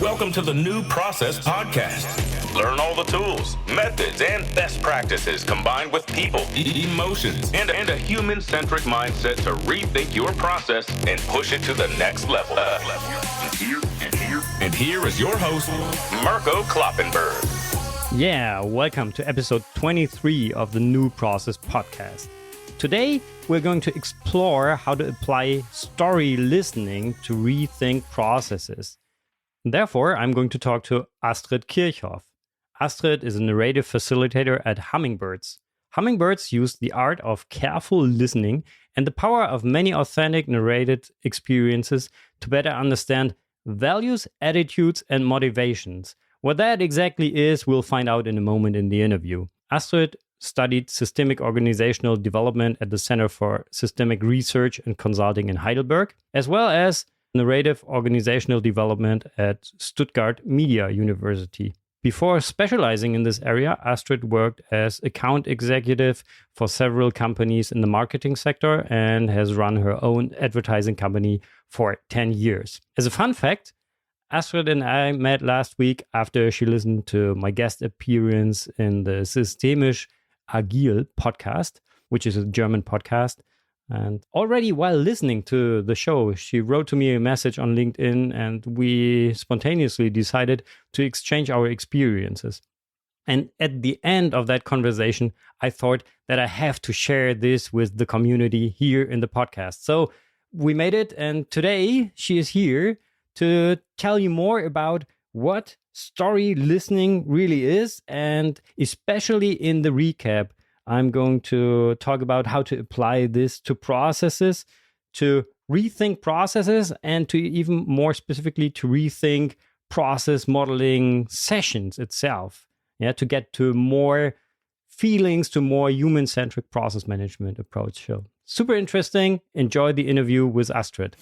Welcome to the New Process Podcast. Learn all the tools, methods, and best practices combined with people, emotions, and a human-centric mindset to rethink your process and push it to the next level. And here is your host, Mirko Kloppenberg. Yeah, welcome to episode 23 of the New Process Podcast. Today, we're going to explore how to apply story listening to rethink processes. Therefore, I'm going to talk to Astrid Kirchhoff. Astrid is a narrative facilitator at Hummingbirds. Hummingbirds use the art of careful listening and the power of many authentic narrated experiences to better understand values, attitudes, and motivations. What that exactly is, we'll find out in a moment in the interview. Astrid studied systemic organizational development at the Center for Systemic Research and Consulting in Heidelberg, as well as narrative organizational development at Stuttgart Media University. Before specializing in this area, Astrid worked as account executive for several companies in the marketing sector and has run her own advertising company for 10 years. As a fun fact, Astrid and I met last week after she listened to my guest appearance in the Systemisch Agil podcast, which is a German podcast. And already while listening to the show, she wrote to me a message on LinkedIn and we spontaneously decided to exchange our experiences. And at the end of that conversation, I thought that I have to share this with the community here in the podcast. So we made it, and today she is here to tell you more about what story listening really is, and especially in the recap, I'm going to talk about how to apply this to processes, to rethink processes, and to even more specifically to rethink process modeling sessions itself. Yeah, to get to more feelings, to more human-centric process management approach. So super interesting. Enjoy the interview with Astrid.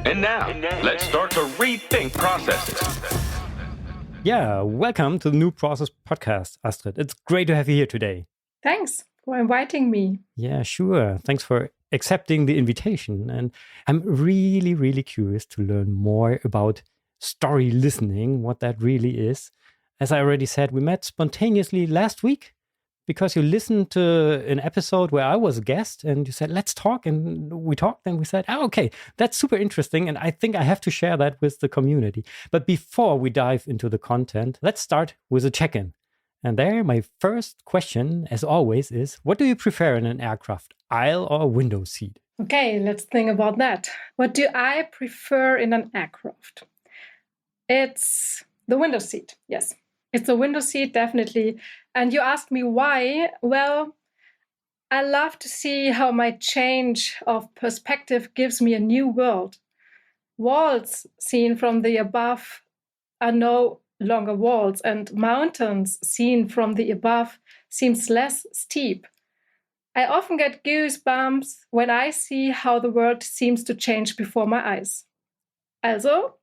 And now, let's start to rethink processes. Yeah, welcome to the New Process Podcast, Astrid. It's great to have you here today. Thanks for inviting me. Yeah, sure. Thanks for accepting the invitation. And I'm really, really curious to learn more about story listening, what that really is. As I already said, we met spontaneously last week because you listened to an episode where I was a guest and you said, let's talk. And we talked and we said, oh, okay, that's super interesting. And I think I have to share that with the community. But before we dive into the content, let's start with a check-in. And there, my first question, as always, is, what do you prefer in an aircraft, aisle or window seat? Okay, let's think about that. What do I prefer in an aircraft? It's the window seat, yes. It's a window seat, definitely. And you asked me why. Well, I love to see how my change of perspective gives me a new world. Walls seen from the above are no longer walls, and mountains seen from the above seems less steep. I often get goosebumps when I see how the world seems to change before my eyes. Also,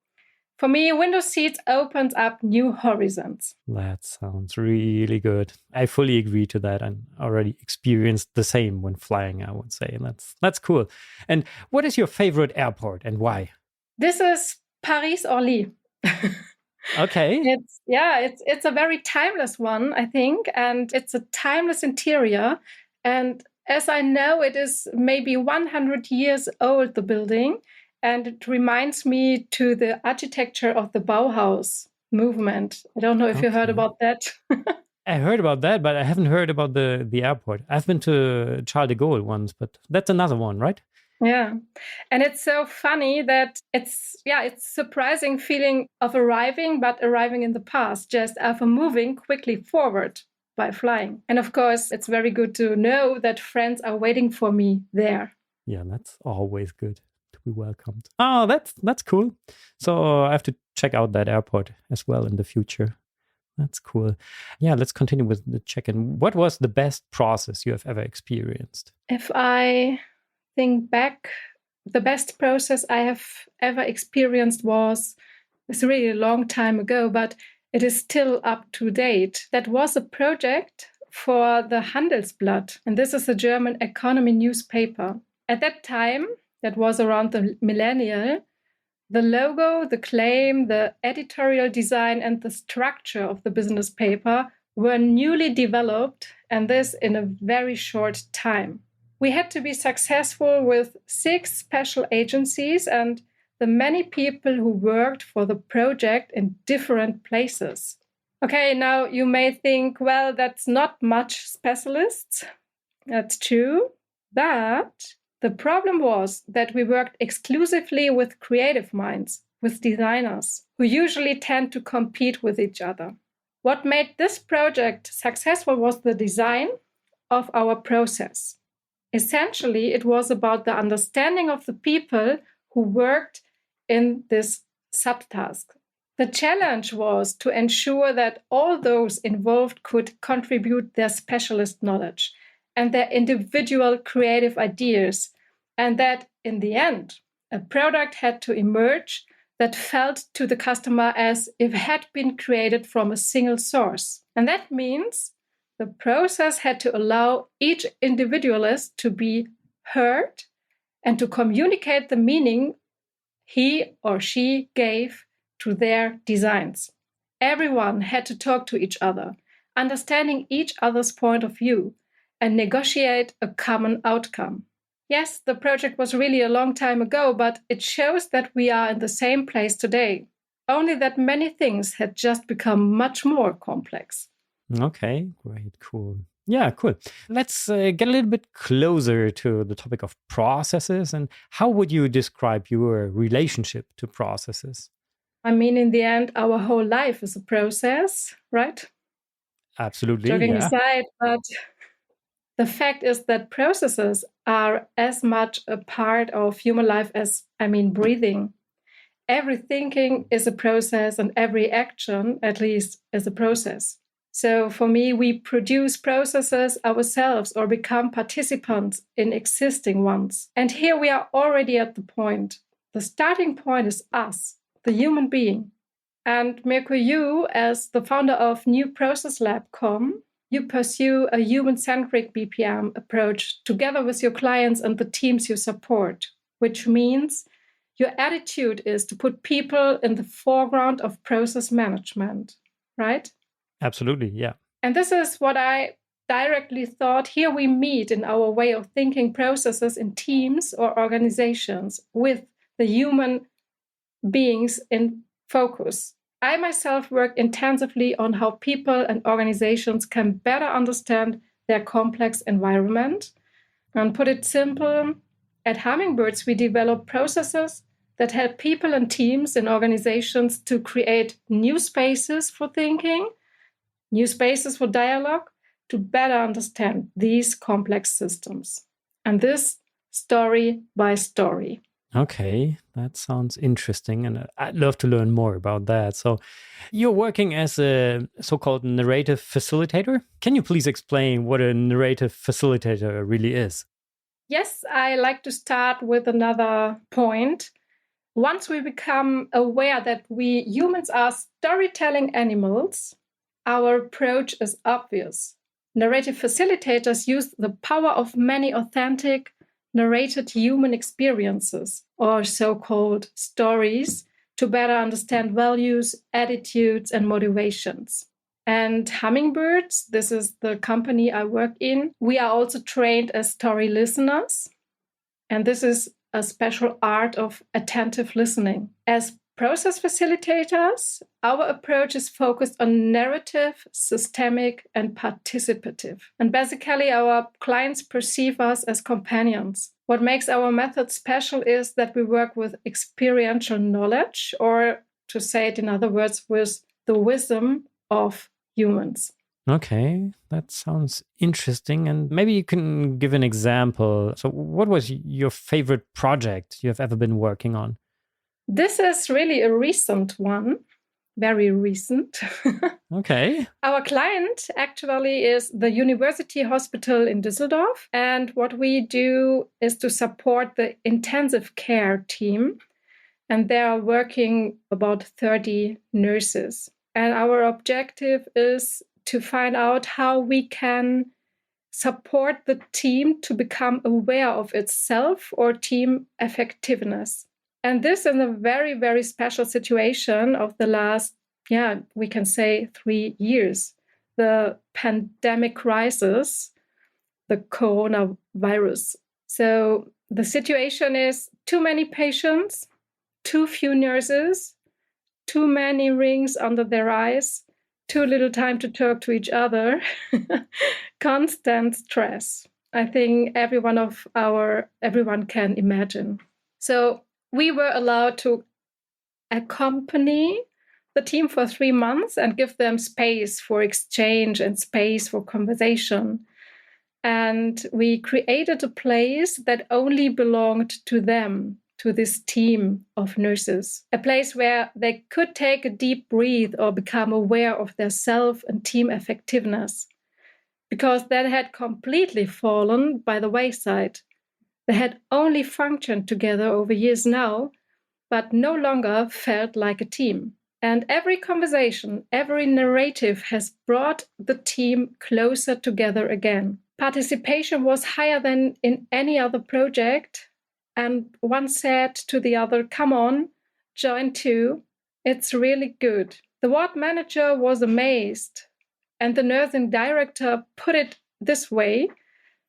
for me, window seats opens up new horizons. That sounds really good. I fully agree to that. I already experienced the same when flying, I would say. And that's cool. And what is your favorite airport and why? This is Paris-Orly. Okay. It's a very timeless one, I think. And it's a timeless interior. And as I know, it is maybe 100 years old, the building. And it reminds me to the architecture of the Bauhaus movement. I don't know if you heard about that. I heard about that, but I haven't heard about the airport. I've been to Charles de Gaulle once, but that's another one, right? Yeah. And it's so funny that it's surprising feeling of arriving, but arriving in the past, just after moving quickly forward by flying. And of course, it's very good to know that friends are waiting for me there. Yeah, that's always good. Be welcomed. Oh, that's cool. So I have to check out that airport as well in the future. That's cool. Yeah, let's continue with the check-in. What was the best process you have ever experienced? If I think back, the best process I have ever experienced it's really a long time ago, but it is still up to date. That was a project for the Handelsblatt, and this is a German economy newspaper. At that time, that was around the millennial, The logo, the claim, the editorial design, and the structure of the business paper were newly developed, and this in a very short time. We had to be successful with 6 special agencies and the many people who worked for the project in different places. Okay, now you may think, well, that's not much specialists. That's true. But the problem was that we worked exclusively with creative minds, with designers, who usually tend to compete with each other. What made this project successful was the design of our process. Essentially, it was about the understanding of the people who worked in this subtask. The challenge was to ensure that all those involved could contribute their specialist knowledge and their individual creative ideas, and that in the end, a product had to emerge that felt to the customer as if it had been created from a single source. And that means the process had to allow each individualist to be heard and to communicate the meaning he or she gave to their designs. Everyone had to talk to each other, understanding each other's point of view, and negotiate a common outcome. Yes, the project was really a long time ago, but it shows that we are in the same place today, only that many things had just become much more complex. Okay, great, cool. Yeah, cool. Let's get a little bit closer to the topic of processes. And how would you describe your relationship to processes? I mean, in the end, our whole life is a process, right? Absolutely, Joking yeah. aside, but the fact is that processes are as much a part of human life as, breathing. Every thinking is a process and every action, at least, is a process. So for me, we produce processes ourselves or become participants in existing ones. And here we are already at the point. The starting point is us, the human being. And Mirko, you, as the founder of newprocesslab.com, you pursue a human-centric BPM approach together with your clients and the teams you support, which means your attitude is to put people in the foreground of process management, right? Absolutely, yeah. And this is what I directly thought. Here we meet in our way of thinking processes in teams or organizations with the human beings in focus. I myself work intensively on how people and organizations can better understand their complex environment. And put it simple, at Hummingbirds, we develop processes that help people and teams in organizations to create new spaces for thinking, new spaces for dialogue, to better understand these complex systems. And this story by story. Okay, that sounds interesting, and I'd love to learn more about that. So, you're working as a so-called narrative facilitator. Can you please explain what a narrative facilitator really is? Yes, I like to start with another point. Once we become aware that we humans are storytelling animals, our approach is obvious. Narrative facilitators use the power of many authentic, narrated human experiences, or so-called stories, to better understand values, attitudes, and motivations. And Hummingbirds, this is the company I work in, we are also trained as story listeners. And this is a special art of attentive listening. As process facilitators, our approach is focused on narrative, systemic, and participative. And basically, our clients perceive us as companions. What makes our method special is that we work with experiential knowledge, or to say it in other words, with the wisdom of humans. Okay, that sounds interesting. And maybe you can give an example. So, what was your favorite project you have ever been working on? This is really a recent one, very recent. Okay. Our client actually is the University Hospital in Düsseldorf. And what we do is to support the intensive care team. And they are working about 30 nurses. And our objective is to find out how we can support the team to become aware of itself or team effectiveness. And this is a very, very special situation of the last, we can say 3 years. The pandemic crisis, the coronavirus. So the situation is too many patients, too few nurses, too many rings under their eyes, too little time to talk to each other, constant stress. I think everyone can imagine. So we were allowed to accompany the team for 3 months and give them space for exchange and space for conversation. And we created a place that only belonged to them, to this team of nurses, a place where they could take a deep breath or become aware of their self and team effectiveness, because that had completely fallen by the wayside. They had only functioned together over years now, but no longer felt like a team. And every conversation, every narrative has brought the team closer together again. Participation was higher than in any other project. And one said to the other, "Come on, join too. It's really good." The ward manager was amazed. And the nursing director put it this way: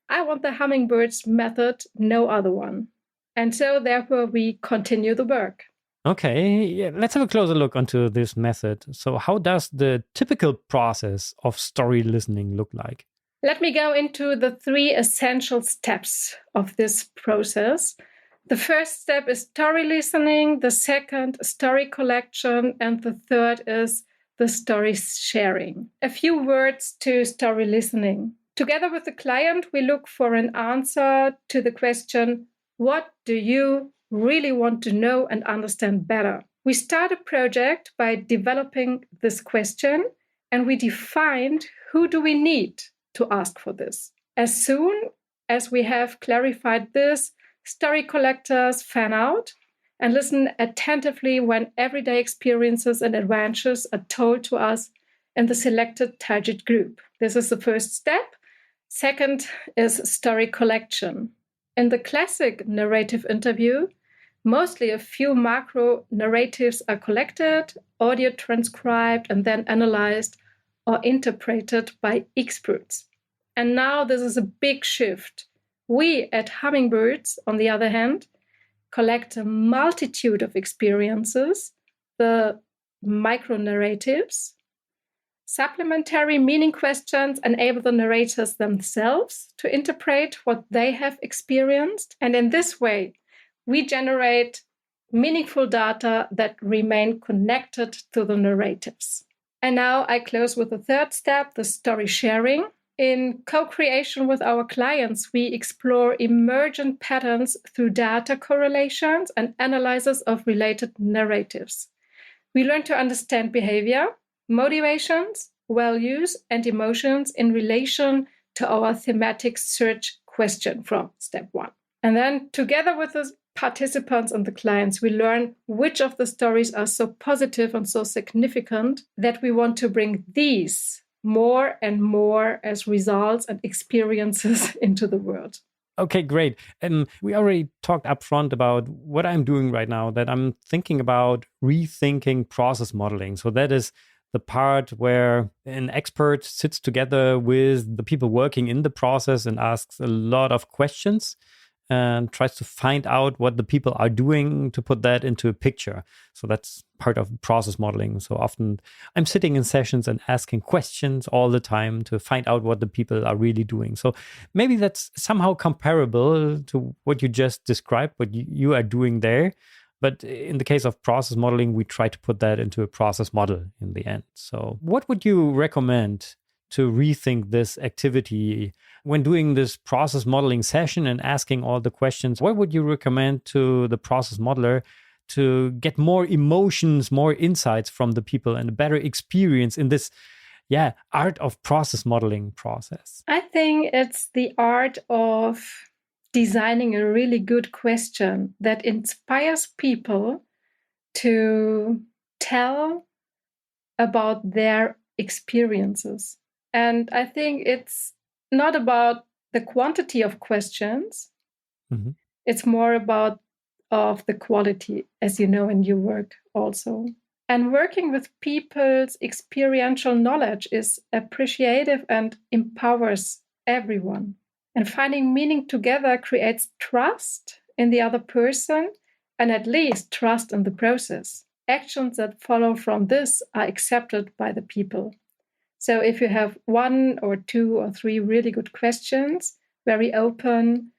"I want the hummingbirds method, no other one." And so therefore we continue the work. Okay, yeah, let's have a closer look onto this method. So how does the typical process of story listening look like? Let me go into the 3 essential steps of this process. The first step is story listening, the second, story collection, and the third is the story sharing. A few words to story listening. Together with the client, we look for an answer to the question, what do you really want to know and understand better? We start a project by developing this question, and we defined who do we need to ask for this. As soon as we have clarified this, story collectors fan out and listen attentively when everyday experiences and adventures are told to us in the selected target group. This is the first step. Second is story collection. In the classic narrative interview, mostly a few macro narratives are collected, audio transcribed, and then analyzed or interpreted by experts. And now this is a big shift. We at Hummingbirds, on the other hand, collect a multitude of experiences, the micro-narratives. Supplementary meaning questions enable the narrators themselves to interpret what they have experienced. And in this way, we generate meaningful data that remain connected to the narratives. And now I close with the third step, the story sharing. In co-creation with our clients, we explore emergent patterns through data correlations and analysis of related narratives. We learn to understand behavior, motivations, values, and emotions in relation to our thematic search question from step 1. And then together with the participants and the clients, we learn which of the stories are so positive and so significant that we want to bring these more and more as results and experiences into the world. Okay, great. And we already talked upfront about what I'm doing right now, that I'm thinking about rethinking process modeling. So that is the part where an expert sits together with the people working in the process and asks a lot of questions and tries to find out what the people are doing to put that into a picture. So that's part of process modeling. So often I'm sitting in sessions and asking questions all the time to find out what the people are really doing. So maybe that's somehow comparable to what you just described, what you are doing there. But in the case of process modeling, we try to put that into a process model in the end. So what would you recommend to rethink this activity when doing this process modeling session and asking all the questions? What would you recommend to the process modeler to get more emotions, more insights from the people and a better experience in this art of process modeling process? I think it's the art of designing a really good question that inspires people to tell about their experiences. And I think it's not about the quantity of questions. Mm-hmm. It's more about of the quality, as you know, in your work also. And working with people's experiential knowledge is appreciative and empowers everyone. And finding meaning together creates trust in the other person and at least trust in the process. Actions that follow from this are accepted by the people. So if you have 1 or 2 or 3 really good questions, very open,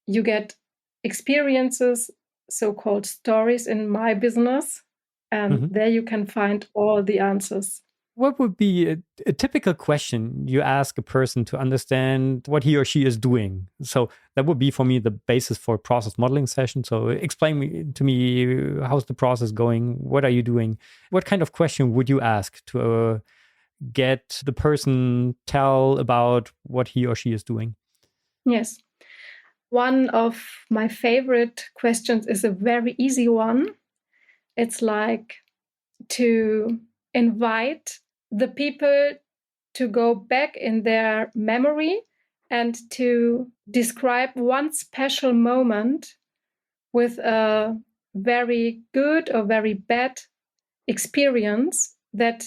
you get experiences, so-called stories in my business, and there you can find all the answers. What would be a typical question you ask a person to understand what he or she is doing? So that would be for me the basis for a process modeling session. So explain to me, how's the process going? What are you doing? What kind of question would you ask to get the person tell about what he or she is doing? Yes. One of my favorite questions is a very easy one. It's like to invite the people to go back in their memory and to describe one special moment with a very good or very bad experience that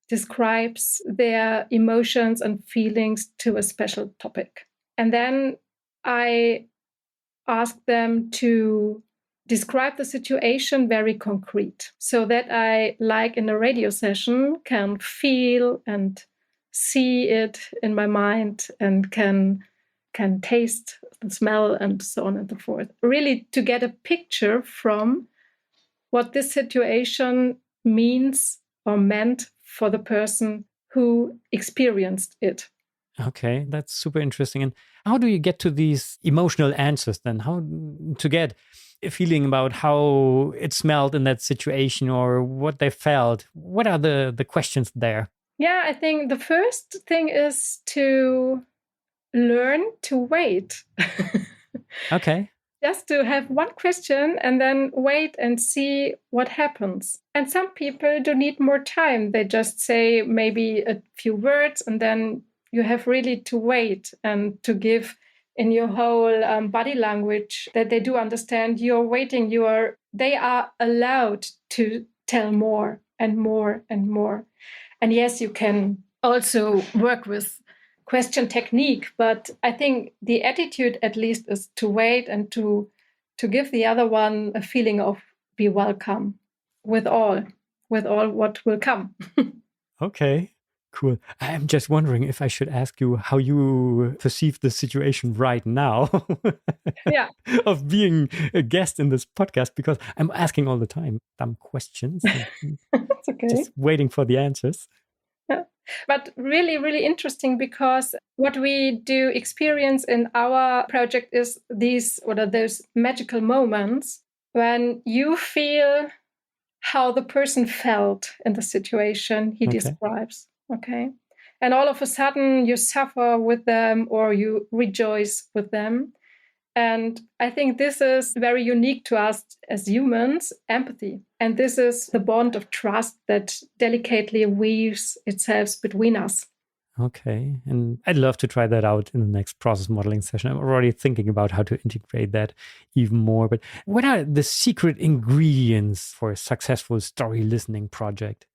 describes their emotions and feelings to a special topic. And then I ask them to describe the situation very concrete so that I, like in a radio session, can feel and see it in my mind and can taste the smell and so on and so forth. Really to get a picture from what this situation means or meant for the person who experienced it. Okay, that's super interesting. And how do you get to these emotional answers then? How to get a feeling about how it smelled in that situation or what they felt? What are the questions there? Yeah, I think the first thing is to learn to wait. Okay. Just to have one question and then wait and see what happens. And some people do need more time. They just say maybe a few words and then you have really to wait and to give in your whole body language that they do understand you're waiting. They are allowed to tell more and more and more. And yes, you can also work with question technique, but I think the attitude at least is to wait and to give the other one a feeling of be welcome with all what will come. Okay, cool. I'm just wondering if I should ask you how you perceive the situation right now Yeah. of being a guest in this podcast, because I'm asking all the time dumb questions. It's okay. Just waiting for the answers. Yeah. But really, really interesting, because what we do experience in our project is those magical moments when you feel how the person felt in the situation he describes. Okay. And all of a sudden you suffer with them or you rejoice with them. And I think this is very unique to us as humans, empathy. And this is the bond of trust that delicately weaves itself between us. Okay. And I'd love to try that out in the next process modeling session. I'm already thinking about how to integrate that even more. But what are the secret ingredients for a successful story listening project?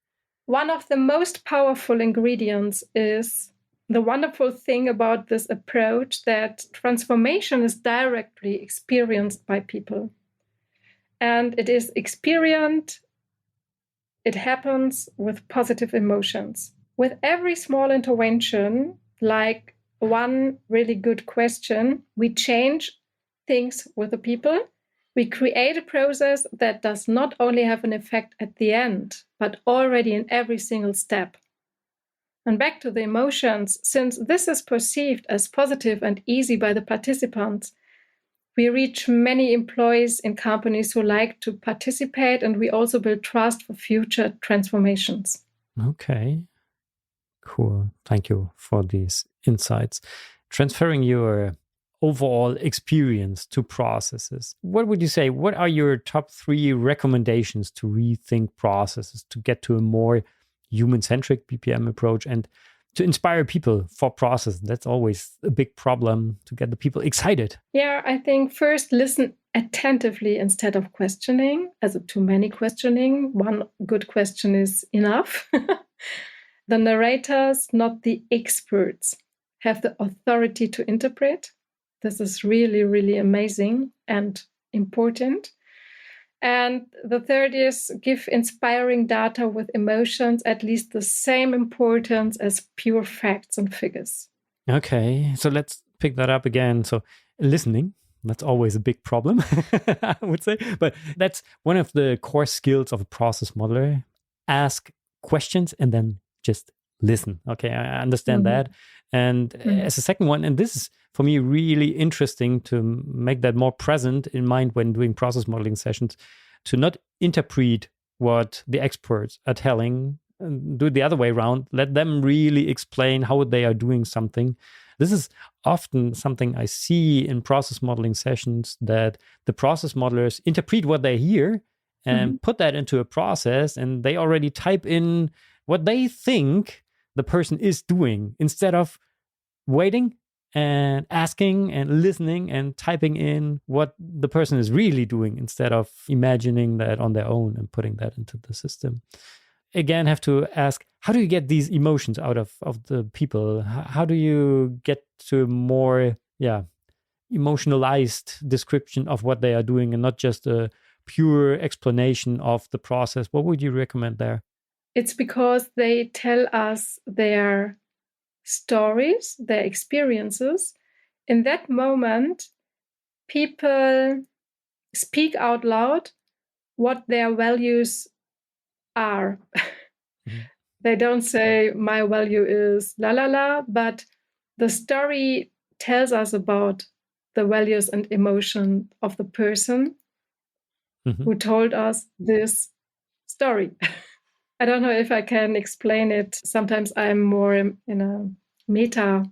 One of the most powerful ingredients is the wonderful thing about this approach that transformation is directly experienced by people. And it is experienced, it happens with positive emotions. With every small intervention, like one really good question, we change things with the people. We create a process that does not only have an effect at the end, but already in every single step. And back to the emotions, since this is perceived as positive and easy by the participants, we reach many employees in companies who like to participate, and we also build trust for future transformations. Okay, cool. Thank you for these insights. Transferring your overall experience to processes. What would you say? What are your top 3 recommendations to rethink processes to get to a more human-centric BPM approach? And to inspire people for process? That's always a big problem, to get the people excited. Yeah, I think first listen attentively instead of questioning, as too many questioning. One good question is enough. The narrators, not the experts, have the authority to interpret. This is really, really amazing and important. And the third is give inspiring data with emotions at least the same importance as pure facts and figures. Okay, so let's pick that up again. So listening, that's always a big problem, I would say. But that's one of the core skills of a process modeler. Ask questions and then just listen. Okay, I understand that. And as a second one, and this is for me really interesting to make that more present in mind when doing process modeling sessions, to not interpret what the experts are telling, and do it the other way around. Let them really explain how they are doing something. This is often something I see in process modeling sessions, that the process modelers interpret what they hear and put that into a process, and they already type in what they think the person is doing instead of waiting and asking and listening and typing in what the person is really doing, instead of imagining that on their own and putting that into the system. Again, have to ask, how do you get these emotions out of the people? How do you get to a more emotionalized description of what they are doing, and not just a pure explanation of the process? What would you recommend there? It's because they tell us their stories, their experiences. In that moment, people speak out loud what their values are. They don't say, my value is la la la, but the story tells us about the values and emotion of the person who told us this story. I don't know if I can explain it. Sometimes I'm more in a metaverse.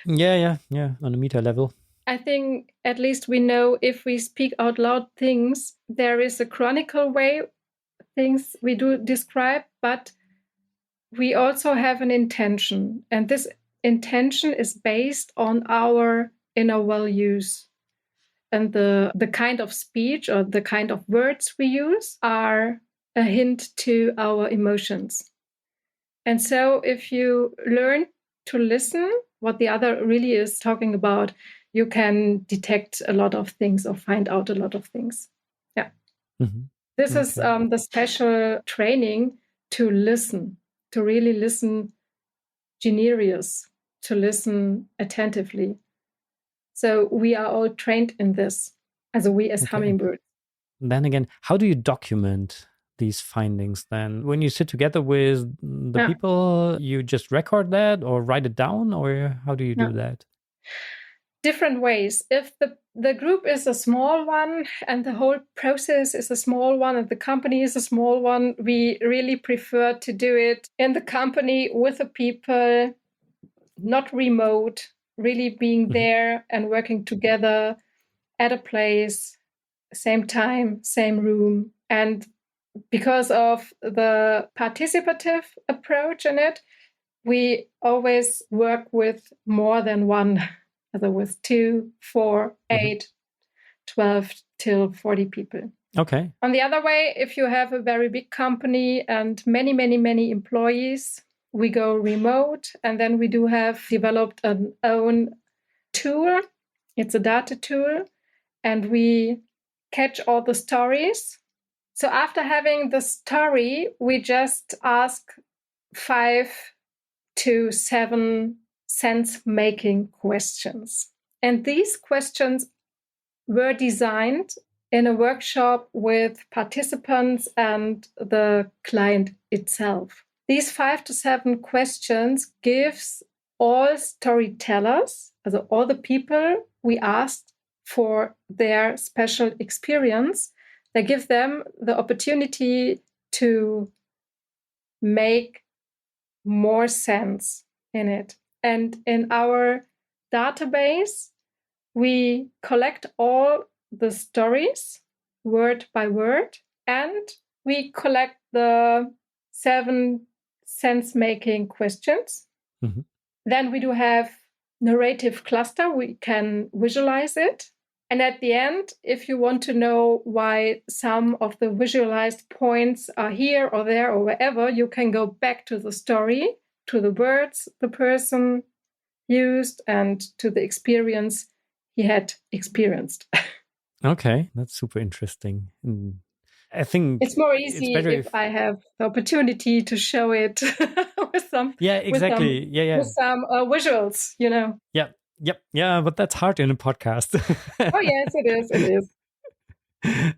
Yeah, on a meta level. I think at least we know if we speak out loud things, there is a chronicle way things we do describe, but we also have an intention. And this intention is based on our inner values. And the kind of speech or the kind of words we use are a hint to our emotions. And so if you learn to listen what the other really is talking about, you can detect a lot of things or find out a lot of things. Yeah. This is the special training to listen, to really listen generous, to listen attentively. So we are all trained in this, as we as hummingbirds. Then again, how do you document these findings then? When you sit together with the people, you just record that or write it down, or how do you do that? Different ways. If the group is a small one and the whole process is a small one and the company is a small one, we really prefer to do it in the company with the people, not remote, really being there and working together at a place, same time, same room. And because of the participative approach in it, we always work with more than one, either with 2, 4, 8, 12 till 40 people. Okay. On the other way, if you have a very big company and many, many, many employees, we go remote, and then we do have developed an own tool. It's a data tool, and we catch all the stories. So after having the story, we just ask 5 to 7 sense-making questions. And these questions were designed in a workshop with participants and the client itself. These 5 to 7 questions gives all storytellers, also all the people we asked for their special experience, they give them the opportunity to make more sense in it. And in our database, we collect all the stories word by word, and we collect the 7 sense-making questions. Mhm. Then we do have narrative cluster. We can visualize it. And at the end, if you want to know why some of the visualized points are here or there or wherever, you can go back to the story, to the words the person used, and to the experience he had experienced. Okay, that's super interesting. I think It's more it's easy better if I have the opportunity to show it with some Yeah, exactly. with some visuals, Yeah, yep, yeah, but that's hard in a podcast. Oh yes, it is. It is.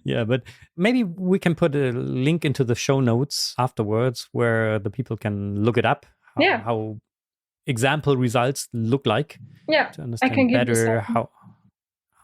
Yeah, but maybe we can put a link into the show notes afterwards where the people can look it up, Yeah. how example results look like, Yeah, to I understand can give you better some.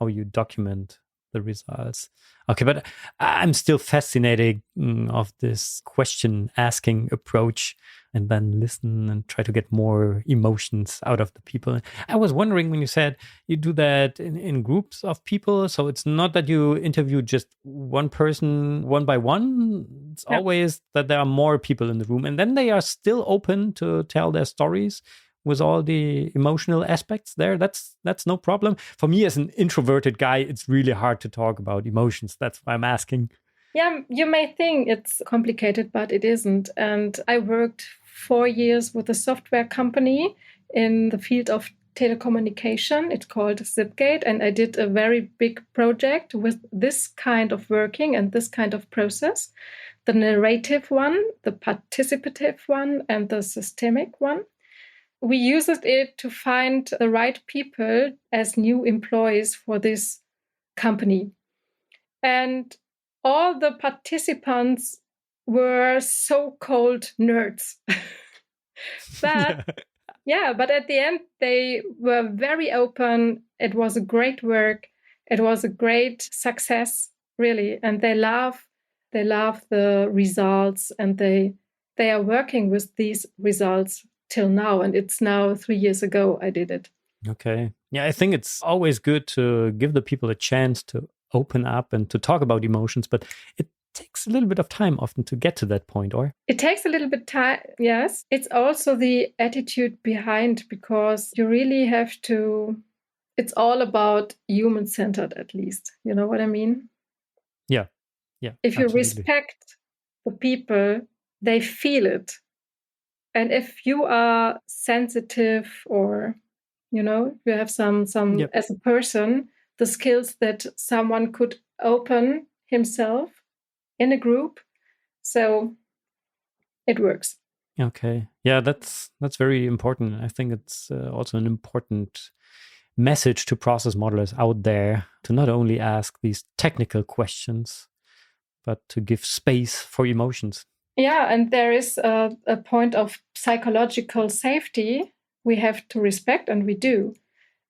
how you document the results. Okay, but I'm still fascinated of this question asking approach, and then listen and try to get more emotions out of the people. I was wondering when you said you do that in groups of people, so it's not that you interview just one person one by one. It's Yeah. always that there are more people in the room, and then they are still open to tell their stories with all the emotional aspects there. That's no problem. For me as an introverted guy, it's really hard to talk about emotions. That's why I'm asking. Yeah, you may think it's complicated, but it isn't. And I worked 4 years with a software company in the field of telecommunication. It's called Zipgate. And I did a very big project with this kind of working and this kind of process, the narrative one, the participative one, and the systemic one. We used it to find the right people as new employees for this company. And all the participants were so-called nerds. But but at the end, they were very open. It was a great work. It was a great success, really. And they love the results, and they are working with these results till now. And it's now 3 years ago I did it. Okay. Yeah, I think it's always good to give the people a chance to open up and to talk about emotions, but it takes a little bit of time often to get to that point, or? It takes a little bit time, yes. It's also the attitude behind, because you really have to, it's all about human-centered, at least. You know what I mean? Yeah. Yeah. If you absolutely. respect the people, they feel it. And if you are sensitive, or, you have some Yep. as a person, the skills that someone could open himself in a group, so it works. Okay. Yeah, that's very important. I think it's also an important message to process modelers out there to not only ask these technical questions, but to give space for emotions. Yeah, and there is a point of psychological safety we have to respect, and we do.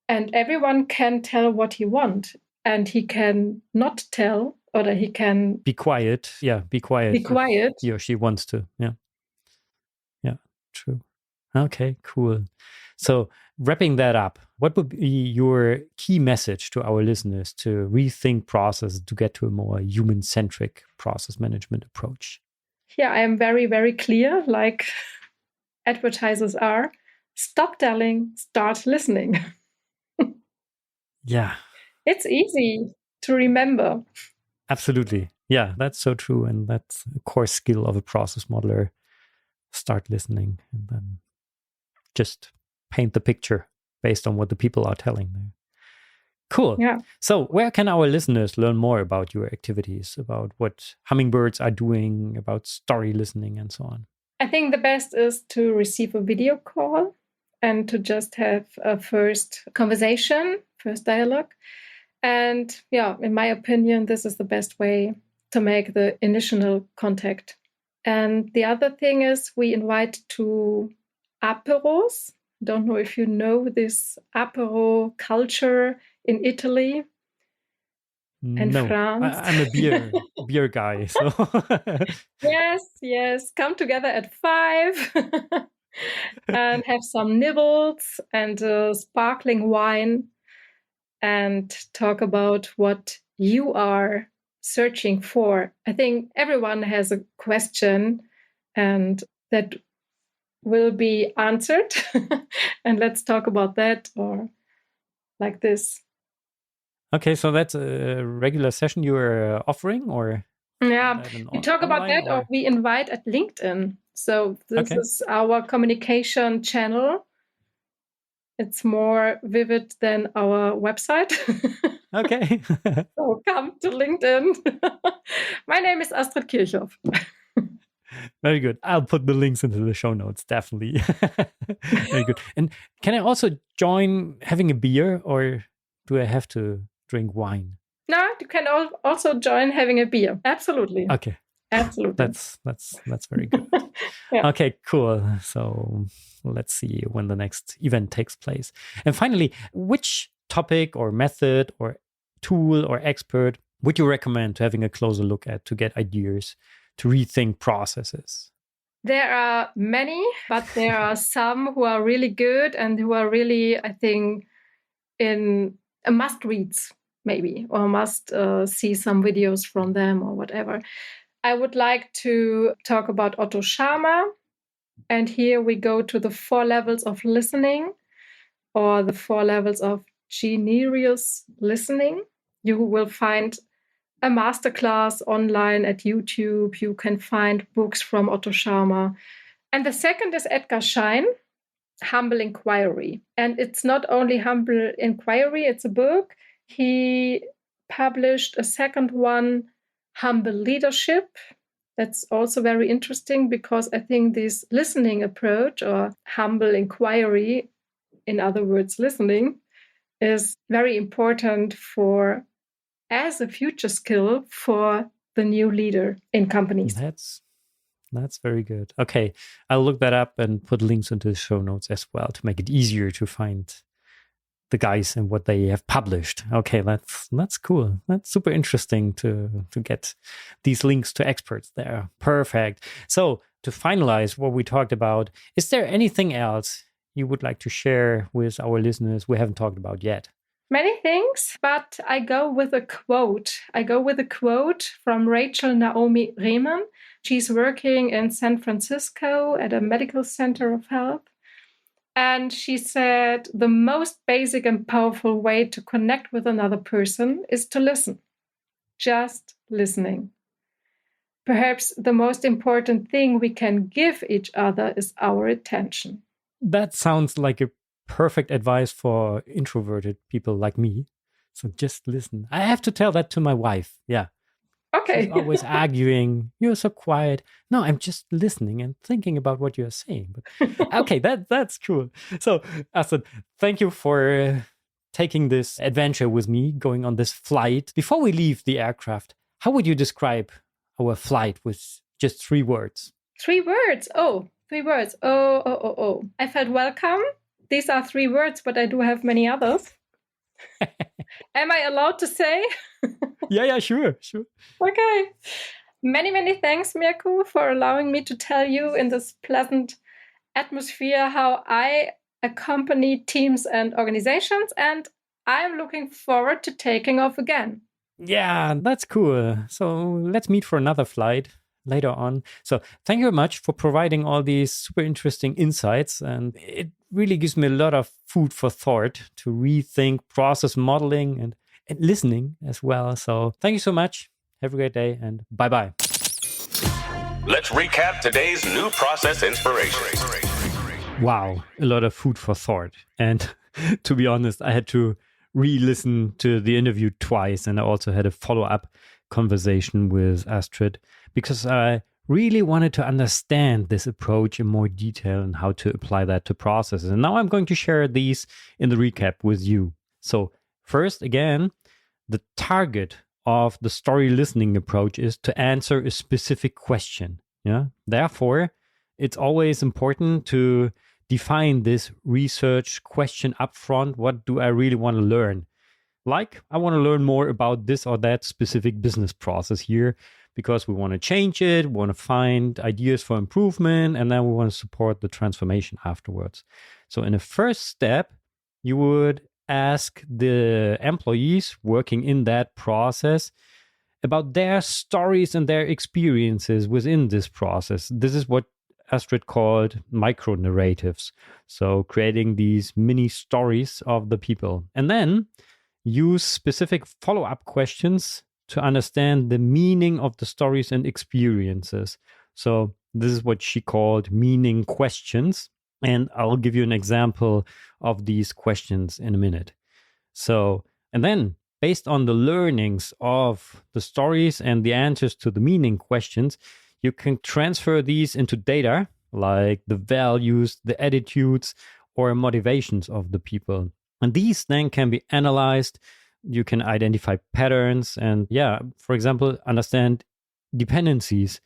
And everyone can tell what he wants, and he can not tell, or he can be quiet. Yeah, be quiet. Be quiet. He or she wants to. Yeah. Yeah, true. Okay, cool. So wrapping that up, what would be your key message to our listeners to rethink process to get to a more human-centric process management approach? Yeah, I am very, very clear, like advertisers are. Stop telling, start listening. Yeah. It's easy to remember. Absolutely. Yeah, that's so true. And that's a core skill of a process modeler. Start listening and then just paint the picture based on what the people are telling them. Cool. Yeah. So where can our listeners learn more about your activities, about what hummingbirds are doing, about story listening and so on? I think the best is to receive a video call and to just have a first conversation, first dialogue. And yeah, in my opinion, this is the best way to make the initial contact. And the other thing is we invite to aperos. Don't know if you know this apero culture in Italy and France. I'm a beer guy. So Yes. Come together at 5 and have some nibbles and sparkling wine and talk about what you are searching for. I think everyone has a question, and that will be answered. And let's talk about that, or like this. Okay, so that's a regular session you are offering, or? Yeah, we talk about that, or we invite at LinkedIn. So this is our communication channel. It's more vivid than our website. Okay. So come to LinkedIn. My name is Astrid Kirchhoff. Very good. I'll put the links into the show notes, definitely. Very good. And can I also join having a beer, or do I have to drink wine? No, you can also join having a beer. Absolutely. Okay. Absolutely. That's very good. Yeah. Okay, cool. So let's see when the next event takes place. And finally, which topic or method or tool or expert would you recommend to having a closer look at to get ideas to rethink processes? There are many, but there are some who are really good and who are really, I think, in a must-reads maybe, or must see some videos from them or whatever. I would like to talk about Otto Scharmer. And here we go to the 4 levels of listening, or the 4 levels of generous listening. You will find a masterclass online at YouTube. You can find books from Otto Scharmer. And the second is Edgar Schein, Humble Inquiry. And it's not only Humble Inquiry, it's a book. He published a second one, Humble Leadership. That's also very interesting, because I think this listening approach, or humble inquiry, in other words, listening, is very important as a future skill for the new leader in companies. That's very good. Okay, I'll look that up and put links into the show notes as well to make it easier to find the guys and what they have published. Okay, that's cool. That's super interesting to get these links to experts there. Perfect. So to finalize what we talked about, is there anything else you would like to share with our listeners we haven't talked about yet? Many things, but I go with a quote. I go with a quote from Rachel Naomi Remen. She's working in San Francisco at a medical center of health. And she said, the most basic and powerful way to connect with another person is to listen. Just listening. Perhaps the most important thing we can give each other is our attention. That sounds like a perfect advice for introverted people like me. So just listen. I have to tell that to my wife. Yeah. Okay. She's always arguing. You're so quiet. No, I'm just listening and thinking about what you're saying. But okay, that's cool. So, Astrid, thank you for taking this adventure with me, going on this flight. Before we leave the aircraft, how would you describe our flight with just 3 words? 3 words. 3 words. Oh. I felt welcome. These are 3 words, but I do have many others. Am I allowed to say? Yeah, sure. Okay. Many, many thanks, Mirko, for allowing me to tell you in this pleasant atmosphere how I accompany teams and organizations, and I'm looking forward to taking off again. Yeah, that's cool. So let's meet for another flight later on. So thank you very much for providing all these super interesting insights. And it really gives me a lot of food for thought to rethink process modeling and listening as well. So thank you so much. Have a great day and bye-bye. Let's recap today's new process inspiration. Wow, a lot of food for thought. And to be honest, I had to re-listen to the interview twice, and I also had a follow-up conversation with Astrid because I really wanted to understand this approach in more detail and how to apply that to processes. And now I'm going to share these in the recap with you. So first, again, the target of the story listening approach is to answer a specific question. Yeah. Therefore, it's always important to define this research question upfront. What do I really want to learn? Like, I want to learn more about this or that specific business process here because we want to change it, we want to find ideas for improvement, and then we want to support the transformation afterwards. So in the first step, you would ask the employees working in that process about their stories and their experiences within this process. This is what Astrid called micro narratives. So creating these mini stories of the people. And then use specific follow-up questions to understand the meaning of the stories and experiences. So this is what she called meaning questions. And I'll give you an example of these questions in a minute. So, and then based on the learnings of the stories and the answers to the meaning questions, you can transfer these into data, like the values, the attitudes, or motivations of the people. And these then can be analyzed. You can identify patterns and, for example, understand dependencies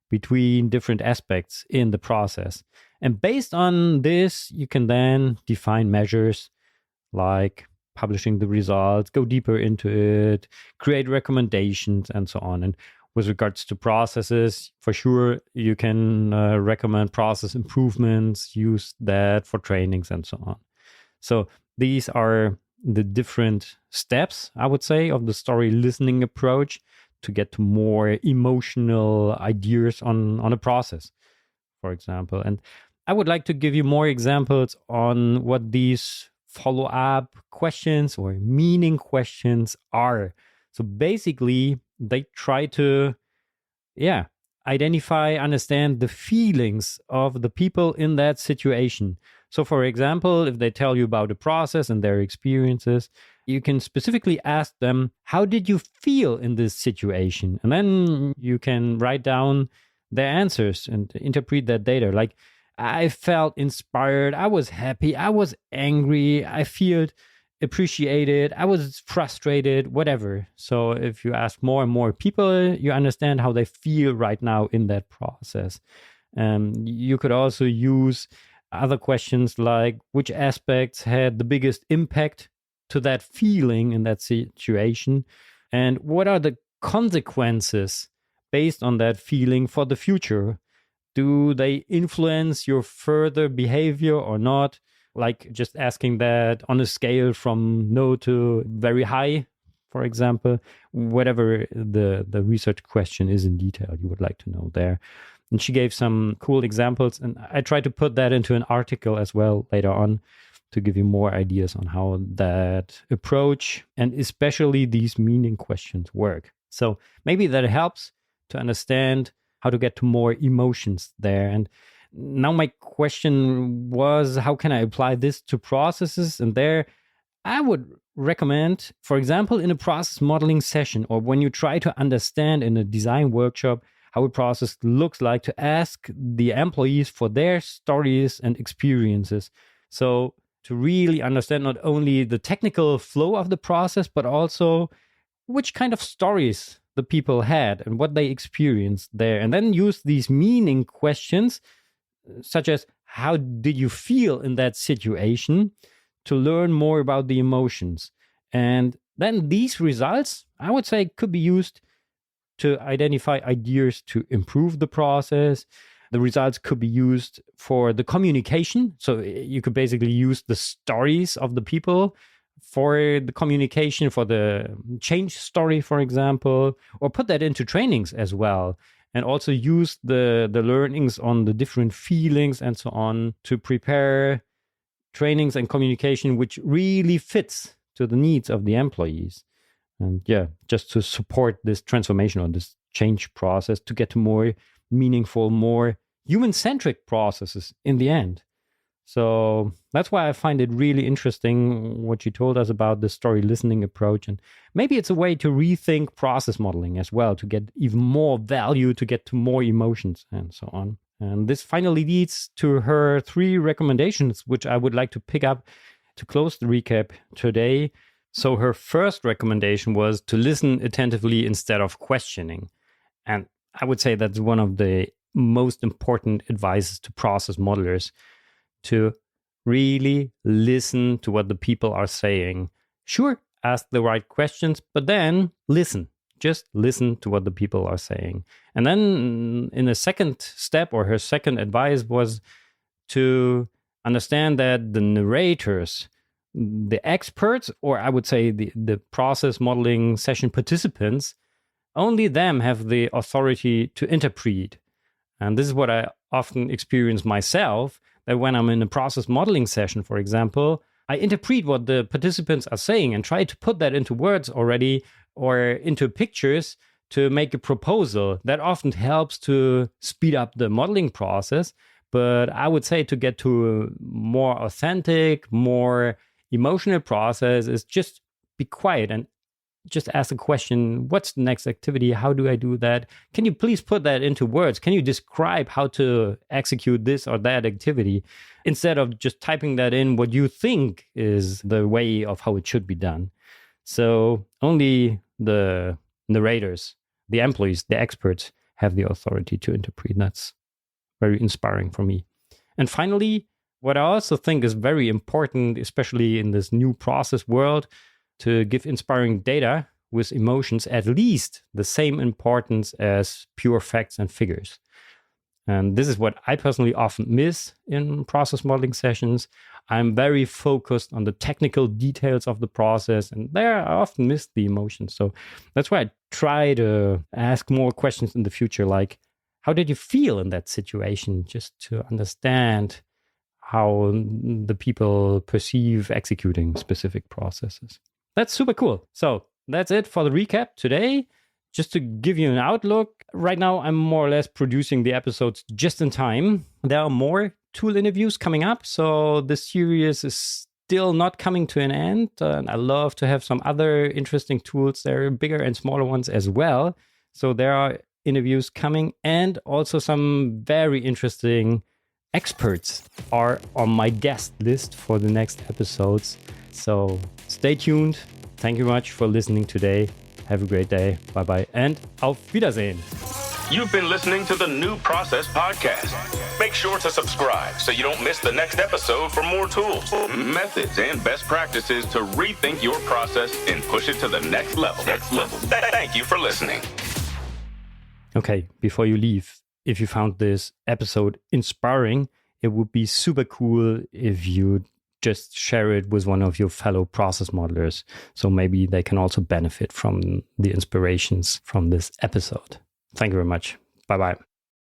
between different aspects in the process. And based on this, you can then define measures like publishing the results, go deeper into it, create recommendations, and so on. And with regards to processes, for sure, you can recommend process improvements, use that for trainings, and so on. So these are the different steps, I would say, of the story listening approach to get to more emotional ideas on a process, for example. And I would like to give you more examples on what these follow-up questions or meaning questions are. So basically, they try to, identify, understand the feelings of the people in that situation. So for example, if they tell you about a process and their experiences, you can specifically ask them, how did you feel in this situation? And then you can write down their answers and interpret that data. Like, I felt inspired, I was happy, I was angry, I felt appreciated, I was frustrated, whatever. So if you ask more and more people, you understand how they feel right now in that process. You could also use other questions like which aspects had the biggest impact to that feeling in that situation, and what are the consequences based on that feeling for the future. Do they influence your further behavior or not? Like just asking that on a scale from no to very high, for example, whatever the research question is in detail you would like to know there. And she gave some cool examples, and I tried to put that into an article as well later on to give you more ideas on how that approach and especially these meaning questions work. So maybe that helps to understand how to get to more emotions there. And now my question was, how can I apply this to processes? And there I would recommend, for example, in a process modeling session, or when you try to understand in a design workshop how a process looks like, to ask the employees for their stories and experiences. So to really understand not only the technical flow of the process, but also which kind of stories the people had and what they experienced there. And then use these meaning questions, such as how did you feel in that situation, to learn more about the emotions. And then these results, I would say, could be used to identify ideas to improve the process. The results could be used for the communication. So you could basically use the stories of the people for the communication, for the change story, for example, or put that into trainings as well. And also use the learnings on the different feelings and so on to prepare trainings and communication which really fits to the needs of the employees. And just to support this transformation or this change process to get to more meaningful, more human-centric processes in the end. So that's why I find it really interesting what you told us about the story listening approach. And maybe it's a way to rethink process modeling as well, to get even more value, to get to more emotions and so on. And this finally leads to her 3 recommendations, which I would like to pick up to close the recap today. So her first recommendation was to listen attentively instead of questioning. And I would say that's one of the most important advices to process modelers, to really listen to what the people are saying. Sure, ask the right questions, but then listen. Just listen to what the people are saying. And then in a second step, or her second advice, was to understand that the narrators, the experts, or I would say the process modeling session participants, only them have the authority to interpret. And this is what I often experience myself that when I'm in a process modeling session, for example, I interpret what the participants are saying and try to put that into words already or into pictures to make a proposal. That often helps to speed up the modeling process. But I would say to get to a more authentic, more emotional process is just be quiet and just ask the question, what's the next activity? How do I do that? Can you please put that into words? Can you describe how to execute this or that activity instead of just typing that in what you think is the way of how it should be done? So only the narrators, the employees, the experts have the authority to interpret. That's very inspiring for me. And finally, what I also think is very important, especially in this new process world, to give inspiring data with emotions at least the same importance as pure facts and figures. And this is what I personally often miss in process modeling sessions. I'm very focused on the technical details of the process, and there I often miss the emotions. So that's why I try to ask more questions in the future, like, how did you feel in that situation, just to understand how the people perceive executing specific processes. That's super cool. So that's it for the recap today. Just to give you an outlook, right now I'm more or less producing the episodes just in time. There are more tool interviews coming up, so the series is still not coming to an end. And I love to have some other interesting tools. There are bigger and smaller ones as well. So there are interviews coming, and also some very interesting experts are on my guest list for the next episodes. So stay tuned. Thank you much for listening today. Have a great day. Bye-bye and auf Wiedersehen. You've been listening to the New Process Podcast. Make sure to subscribe so you don't miss the next episode for more tools, methods, and best practices to rethink your process and push it to the next level. Thank you for listening. Okay, before you leave, if you found this episode inspiring, it would be super cool if you just share it with one of your fellow process modelers. So maybe they can also benefit from the inspirations from this episode. Thank you very much. Bye-bye.